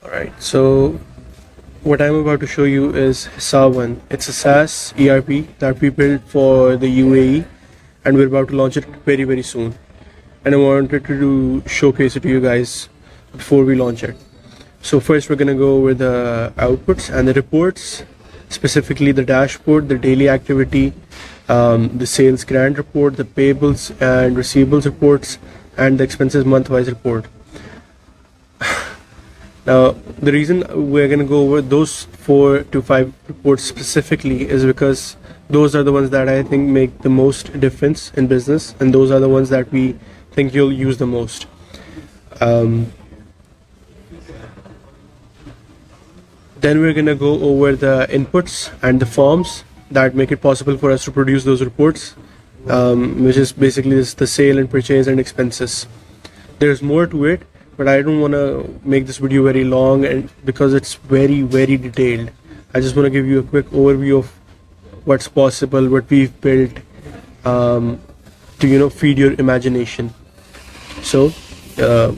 Alright, so what I'm about to show you is HysabOne. It's a SaaS ERP that we built for the UAE, and we're about to launch it very, very soon. And I wanted to showcase it to you guys before we launch it. So first we're gonna go over the outputs and the reports, specifically the dashboard, the daily activity, the sales grant report, the payables and receivables reports, and the expenses month-wise report. Now, the reason we're going to go over those 4 to 5 reports specifically is because those are the ones that I think make the most difference in business, and those are the ones that we think you'll use the most. Then we're going to go over the inputs and the forms that make it possible for us to produce those reports, which is basically the sale and purchase and expenses. There's more to it, but I don't want to make this video very long, and because it's very, very detailed. I just want to give you a quick overview of what's possible, what we've built, to feed your imagination. So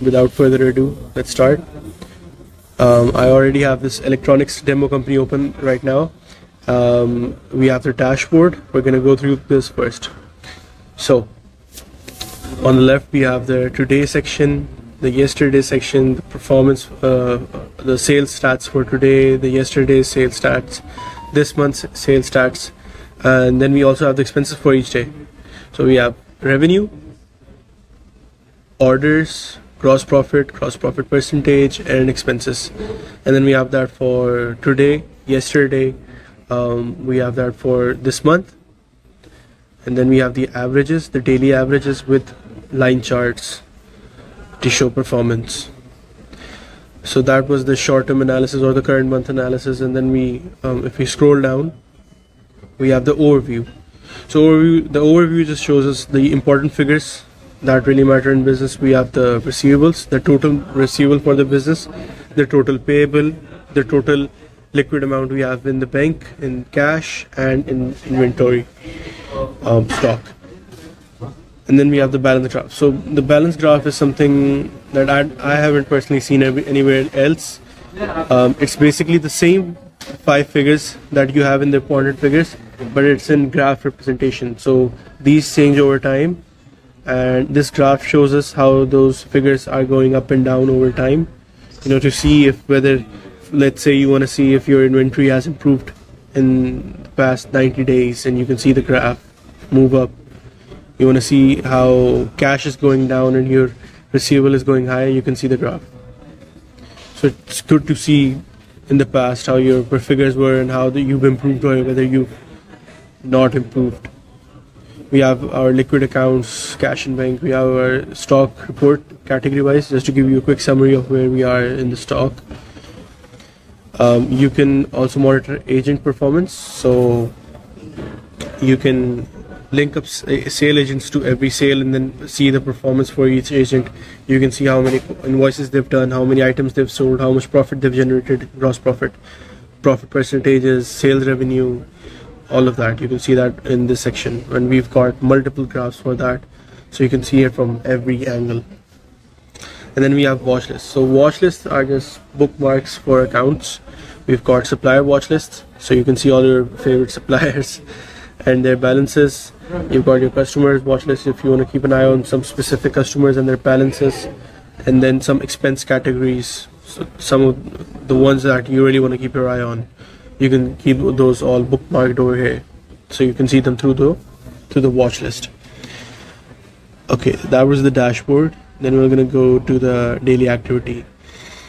without further ado, let's start. I already have this electronics demo company open right now. We have the dashboard. We're going to go through this first. So on the left we have the today section, the yesterday section, the performance, the sales stats for today, the yesterday's sales stats, this month's sales stats, and then we also have the expenses for each day. So we have revenue, orders, gross profit percentage, and expenses. And then we have that for today, yesterday, we have that for this month, and then we have the averages, the daily averages with line charts to show performance. So that was the short-term analysis or the current month analysis. And then we if we scroll down, we have the overview. So the overview just shows us the important figures that really matter in business. We have the receivables, the total receivable for the business, the total payable, the total liquid amount we have in the bank, in cash, and in inventory stock. And then we have the balance graph. So the balance graph is something that I haven't personally seen anywhere else. It's basically the same 5 figures that you have in the important figures, but it's in graph representation. So these change over time, and this graph shows us how those figures are going up and down over time, to see if whether, let's say you want to see if your inventory has improved in the past 90 days, and you can see the graph move up. You want to see how cash is going down and your receivable is going higher, you can see the graph. So it's good to see in the past how your figures were and how you've improved or whether you've not improved. We have our liquid accounts, cash and bank. We have our stock report category wise, just to give you a quick summary of where we are in the stock. You can also monitor agent performance, so you can link up sale agents to every sale and then see the performance for each agent. You can see how many invoices they've done, how many items they've sold, how much profit they've generated, gross profit percentages, sales revenue, all of that. You can see that in this section, and we've got multiple graphs for that, so you can see it from every angle. And then we have watch lists. So watch lists are just bookmarks for accounts. We've got supplier watch lists, so you can see all your favorite suppliers and their balances. You've got your customers watch list if you want to keep an eye on some specific customers and their balances, and then some expense categories, so some of the ones that you really want to keep your eye on. You can keep those all bookmarked over here, so you can see them through the watch list. Okay, that was the dashboard. Then we're going to go to the daily activity.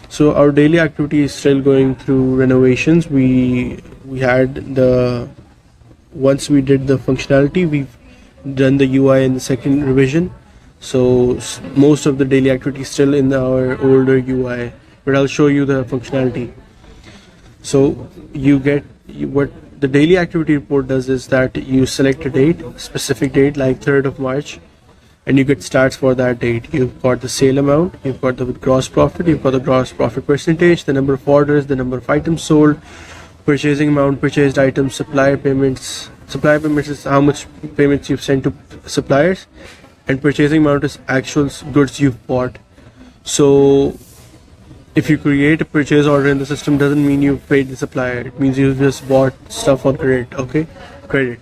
So our daily activity is still going through renovations. We had once we did the functionality, we've done the UI in the second revision. So most of the daily activity is still in our older UI, but I'll show you the functionality. So you get what the daily activity report does is that you select a date, specific date like 3rd of March, and you get stats for that date. You've got the sale amount, you've got the gross profit, you've got the gross profit percentage, the number of orders, the number of items sold, purchasing amount, purchased items, supplier payments. Supplier payments is how much payments you've sent to suppliers, and purchasing amount is actual goods you've bought. So if you create a purchase order in the system, doesn't mean you paid the supplier. It means you just bought stuff on credit. Okay, credit.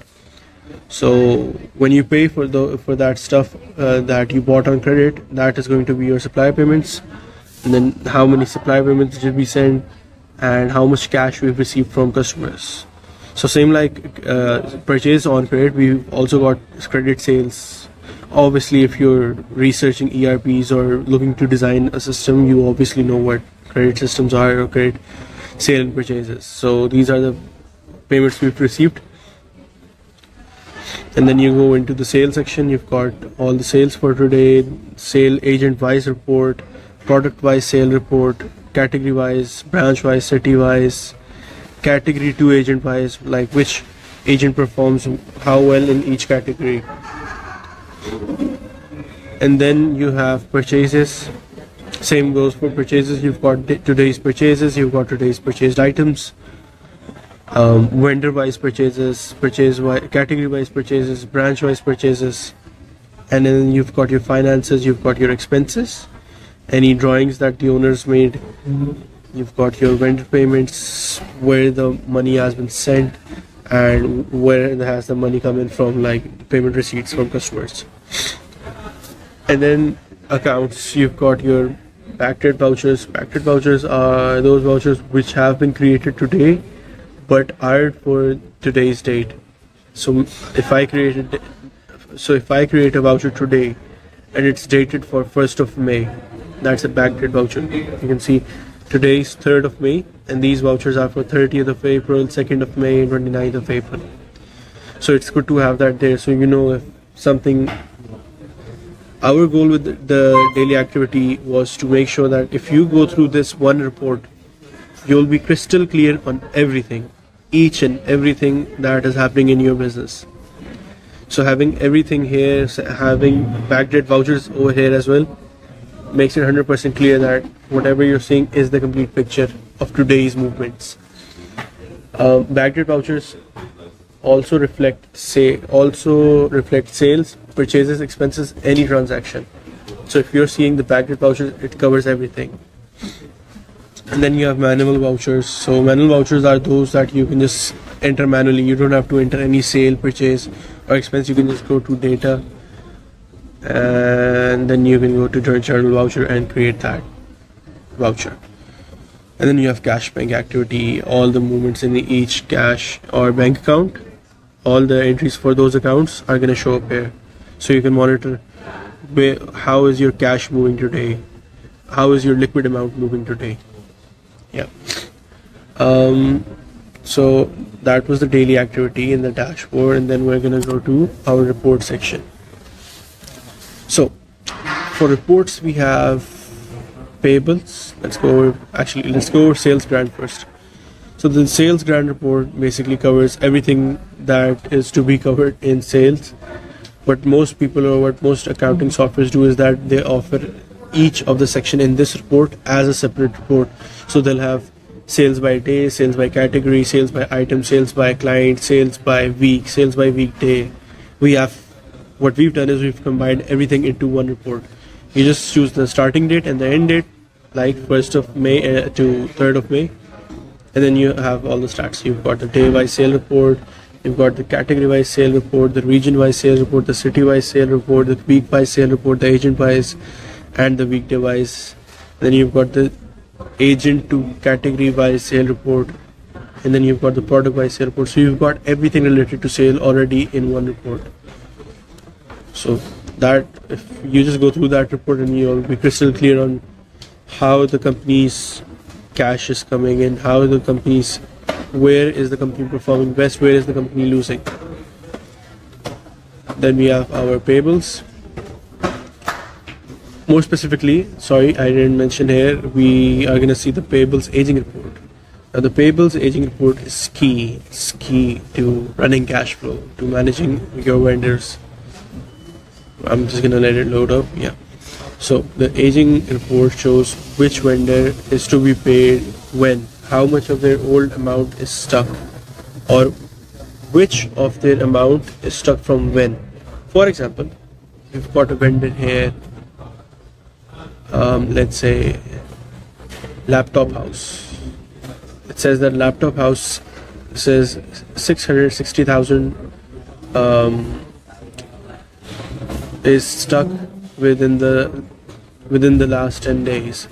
So when you pay for that stuff that you bought on credit, that is going to be your supplier payments, and then how many supplier payments did we send, and how much cash we've received from customers. So same like purchase on credit, we've also got credit sales. Obviously, if you're researching ERPs or looking to design a system, you obviously know what credit systems are, or credit sale and purchases. So these are the payments we've received. And then you go into the sales section. You've got all the sales for today, sale agent wise report, product wise sale report, category wise, branch wise, city wise, category to agent wise, like which agent performs how well in each category. And then you have purchases. Same goes for purchases. You've got today's purchases, you've got today's purchased items, vendor wise purchases, category wise purchases, branch wise purchases, and then you've got your finances, you've got your expenses, any drawings that the owners made, you've got your vendor payments, where the money has been sent and where has the money come in from, like payment receipts from customers. And then accounts, you've got your backdate vouchers. Backdate vouchers are those vouchers which have been created today but are for today's date. So if I create a voucher today and it's dated for 1st of May, that's a backdate voucher. You can see today's 3rd of May, and these vouchers are for 30th of April, 2nd of May, and 29th of April. So it's good to have that there, so you know if something. Our goal with the daily activity was to make sure that if you go through this one report, you'll be crystal clear on everything, each and everything that is happening in your business. So having everything here, having backdate vouchers over here as well, makes it 100% clear that whatever you're seeing is the complete picture of today's movements. Backdate vouchers also reflect sales, purchases, expenses, any transaction. So if you're seeing the backdate vouchers, it covers everything. And then you have manual vouchers. So manual vouchers are those that you can just enter manually. You don't have to enter any sale, purchase, or expense. You can just go to data, and then you can go to journal voucher and create that voucher. And then you have cash bank activity, all the movements in each cash or bank account. All the entries for those accounts are going to show up here, so you can monitor how is your cash moving today, how is your liquid amount moving today. Yeah. So that was the daily activity in the dashboard, and then we're going to go to our report section. So for reports, we have payables. Let's go over sales grant first. So the sales grant report basically covers everything that is to be covered in sales. What most people or what most accounting softwares do is that they offer each of the section in this report as a separate report. So they'll have sales by day, sales by category, sales by item, sales by client, sales by week, sales by weekday. What we've done is we've combined everything into one report. You just choose the starting date and the end date, like 1st of May to 3rd of May. And then you have all the stats. You've got the day-wise sale report, you've got the category-wise sale report, the region-wise sale report, the city-wise sale report, the week-wise sale report, the agent-wise, and the weekday-wise. Then you've got the agent to category-wise sale report, and then you've got the product-wise sale report. So you've got everything related to sale already in one report. So that if you just go through that report, and you'll be crystal clear on how the company's cash is coming in, where is the company performing best, where is the company losing. Then we have our payables. More specifically, sorry, I didn't mention here, we are going to see the payables aging report. Now the payables aging report is key. It's key to running cash flow, to managing your vendors. I'm just going to let it load up. Yeah. So the aging report shows which vendor is to be paid when, how much of their old amount is stuck, or which of their amount is stuck from when. For example, we've got a vendor here, let's say laptop house. It says that laptop house says 660,000 is stuck within the last 10 days.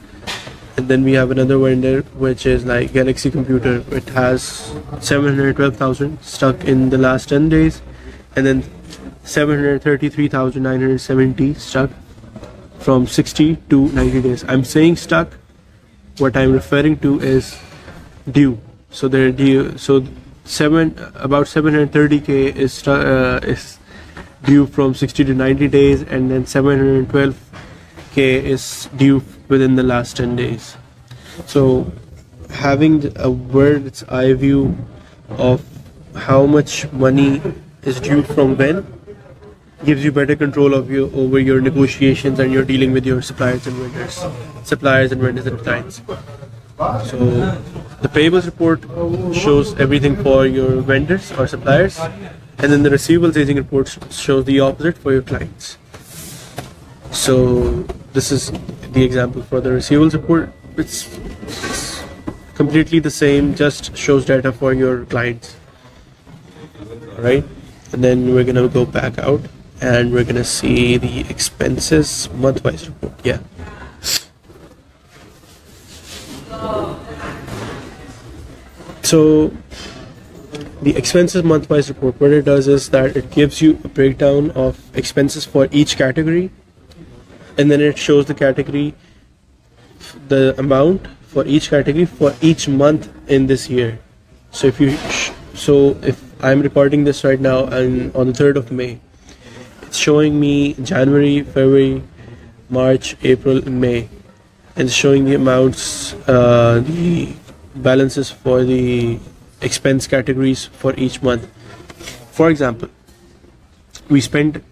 And then we have another vendor which is like Galaxy Computer. It has 712,000 stuck in the last 10 days, and then 733,970 stuck from 60 to 90 days. I'm saying stuck. What I'm referring to is due. So they're due. So about 730k is due from 60 to 90 days, and then 712k is due within the last 10 days. So having a bird's eye view of how much money is due from when gives you better control of over your negotiations, and you're dealing with your suppliers and vendors and clients. So the payables report shows everything for your vendors or suppliers, and then the receivables aging report shows the opposite for your clients. So this is the example for the receivables report. It's completely the same, just shows data for your clients. Alright, and then we're gonna go back out and we're gonna see the expenses month-wise report. Yeah. So the expenses month-wise report, what it does is that it gives you a breakdown of expenses for each category, and then it shows the category, the amount for each category for each month in this year. So if I'm recording this right now and on the 3rd of May, it's showing me January, February, March, April, and May, and it's showing the amounts, the balances for the expense categories for each month. For example, we spent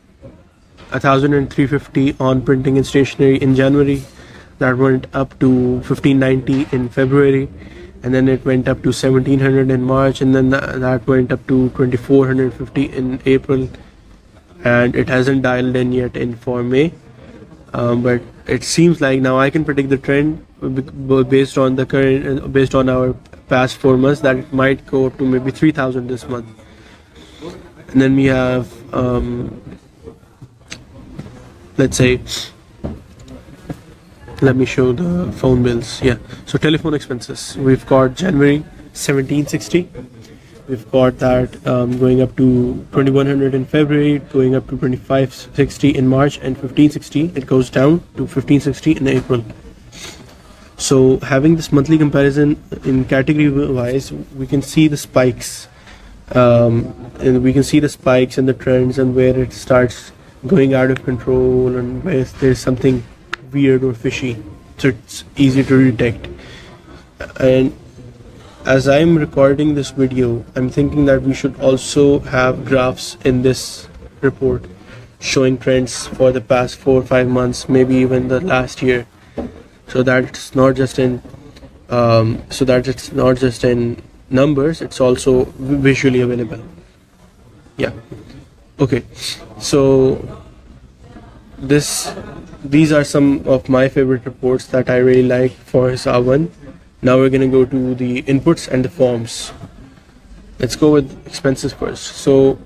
1,350 on printing and stationery in January. That went up to 1,590 in February, and then it went up to 1,700 in March, and then that went up to 2,450 in April, and it hasn't dialed in yet for May. But it seems like now I can predict the trend based on our past 4 months, that it might go up to maybe 3,000 this month. And then we have let's say, let me show the phone bills. Yeah, so telephone expenses, we've got January 1,760, we've got that going up to 2,100 in February, going up to 2,560 in March, and 1,560 it goes down to 1,560 in April. So having this monthly comparison in category wise, we can see the spikes, and we can see the spikes and the trends, and where it starts going out of control and where there's something weird or fishy, so it's easy to detect. And as I'm recording this video, I'm thinking that we should also have graphs in this report showing trends for the past 4 or 5 months, maybe even the last year, so that it's not just in numbers, it's also visually available. Yeah. Okay, so these are some of my favorite reports that I really like for HysabOne. Now we're going to go to the inputs and the forms. Let's go with expenses first. So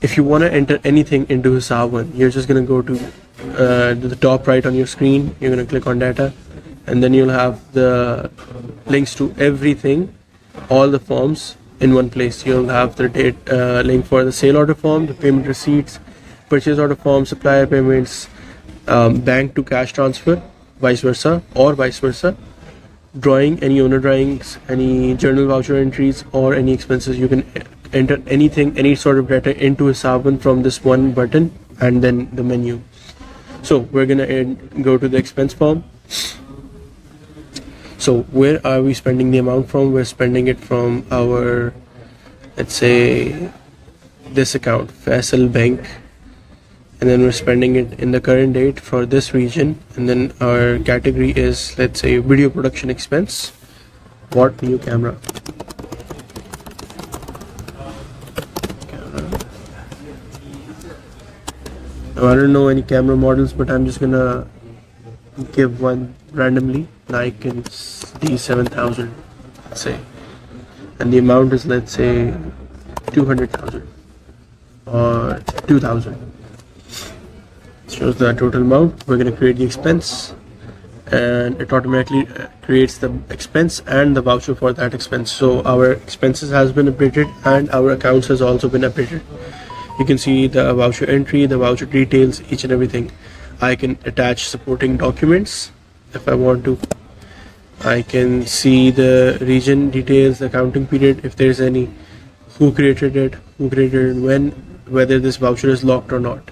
if you want to enter anything into HysabOne, you're just going to go to the top right on your screen. You're going to click on data, and then you'll have the links to everything, all the forms in one place. You'll have the link for the sale order form, the payment receipts, purchase order form, supplier payments, bank to cash transfer, vice versa, drawing, any owner drawings, any journal voucher entries, or any expenses. You can enter anything, any sort of data into HysabOne from this one button and then the menu. So we're gonna go to the expense form. So where are we spending the amount from? We're spending it from our, let's say, this account, Faisal Bank, and then we're spending it in the current date for this region, and then our category is, let's say, video production expense. What new camera? Now, I don't know any camera models, but I'm just gonna give one randomly like in D7000, let's say, and the amount is, let's say, 200,000 or 2,000. Shows the total amount. We're going to create the expense, and it automatically creates the expense and the voucher for that expense. So our expenses has been updated and our accounts has also been updated. You can see the voucher entry, the voucher details, each and everything. I can attach supporting documents if I want to. I can see the region details, the accounting period, if there's any, who created it, when, whether this voucher is locked or not.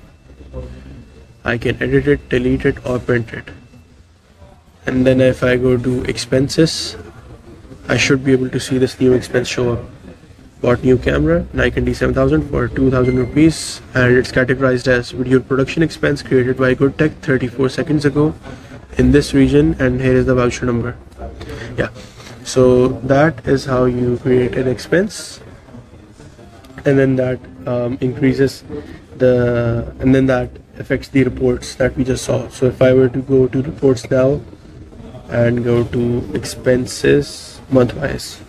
I can edit it, delete it, or print it. And then if I go to expenses, I should be able to see this new expense show up. Bought new camera, Nikon D7000 for 2,000 rupees, and it's categorized as video production expense created by Good Tech 34 seconds ago in this region, and here is the voucher number. Yeah, so that is how you create an expense, and then that increases the, and then that affects the reports that we just saw. So if I were to go to reports now and go to expenses month-wise,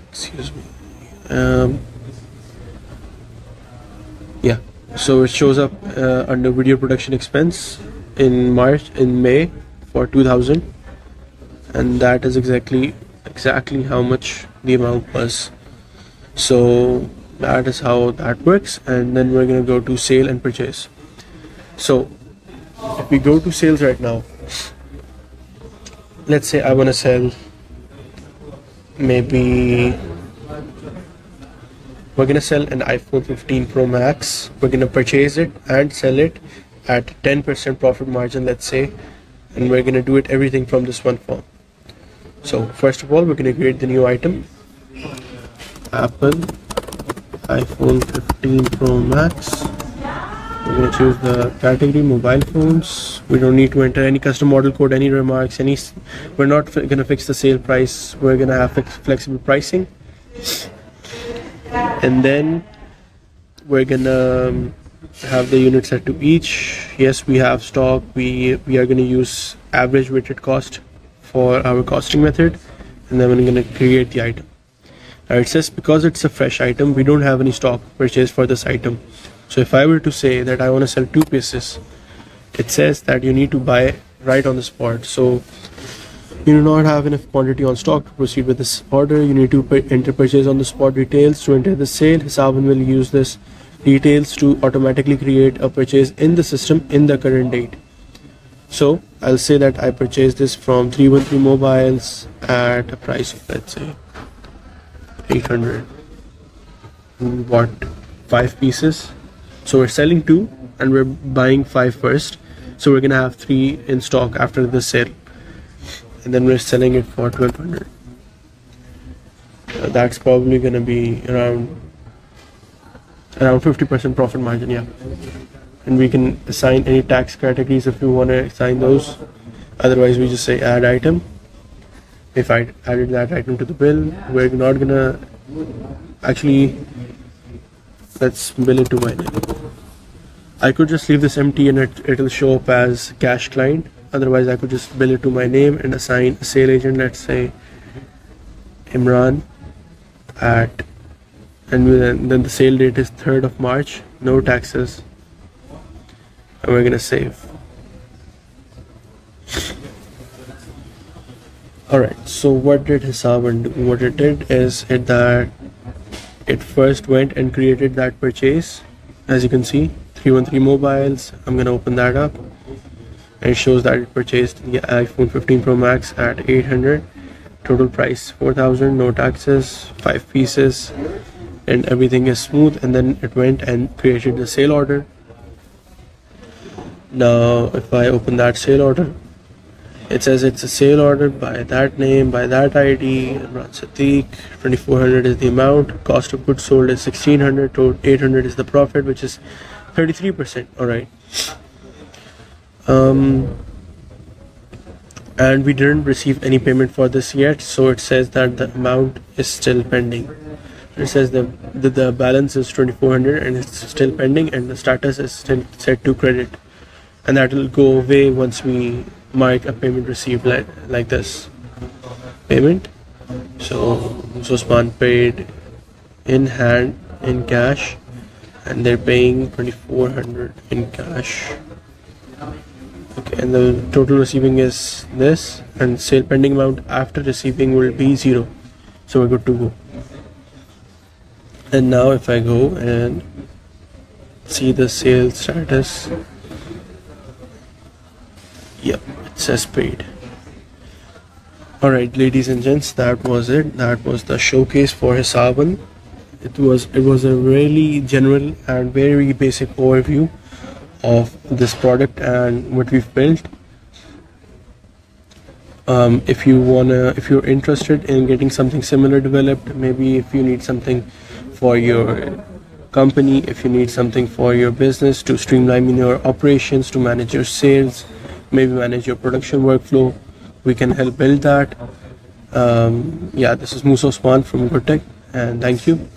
excuse me, yeah, so it shows up under video production expense in May for 2,000, and that is exactly how much the amount was. So that is how that works. And then we're going to go to sale and purchase. So if we go to sales right now, let's say I want to sell, maybe we're going to sell an iPhone 15 Pro Max. We're going to purchase it and sell it at 10% profit margin, let's say, and we're going to do it everything from this one form. So first of all, we're going to create the new item, Apple iPhone 15 Pro Max. We're going to choose the category mobile phones. We don't need to enter any custom model code, any remarks, we're not going to fix the sale price. We're going to have flexible pricing, and then we're going to have the unit set to each. Yes, we have stock. We are going to use average weighted cost for our costing method, and then we're going to create the item. Now it says because it's a fresh item, we don't have any stock purchased for this item. So if I were to say that I want to sell 2 pieces, it says that you need to buy right on the spot. So you do not have enough quantity on stock to proceed with this order. You need to enter purchase on the spot details to enter the sale. HysabOne will use this details to automatically create a purchase in the system in the current date. So I'll say that I purchased this from 313 Mobiles at a price of, let's say, 800. What, 5 pieces? So we're selling 2 and we're buying 5 first. So we're gonna have 3 in stock after the sale, and then we're selling it for 1,200. That's probably gonna be around 50% profit margin, yeah. And we can assign any tax categories if we want to assign those. Otherwise, we just say add item. If I added that item to the bill, we're not gonna actually, let's bill it to my name. I could just leave this empty and it'll show up as cash client. Otherwise, I could just bill it to my name and assign a sale agent, let's say Imran at, and then the sale date is 3rd of March, no taxes, and we're gonna save. Alright, so what did HysabOne do? What it did is that it first went and created that purchase. As you can see, 313 Mobiles. I'm gonna open that up, and it shows that it purchased the iPhone 15 Pro Max at 800. Total price 4,000, no taxes, 5 pieces, and everything is smooth. And then it went and created the sale order. Now if I open that sale order, it says it's a sale order by that name, by that ID, Imran Sadiq. 2,400 is the amount. Cost of goods sold is 1,600. 800 is the profit, which is 33%. All right. And we didn't receive any payment for this yet, so it says that the amount is still pending. It says the balance is 2,400 and it's still pending, and the status is still set to credit. and that will go away once we mark a payment received like this payment. So HysabOne paid in hand in cash, and they're paying 2400 in cash. Okay, and the total receiving is this, and sale pending amount after receiving will be 0. So we're good to go. And now if I go and see the sales status, yep, it says paid. Alright, ladies and gents, that was it. That was the showcase for HysabOne. It was a really general and very basic overview of this product and what we've built. If you're interested in getting something similar developed, maybe if you need something for your company, if you need something for your business to streamline your operations, to manage your sales, maybe manage your production workflow, we can help build that. Yeah, this is HysabOne from Good Tech, and thank you.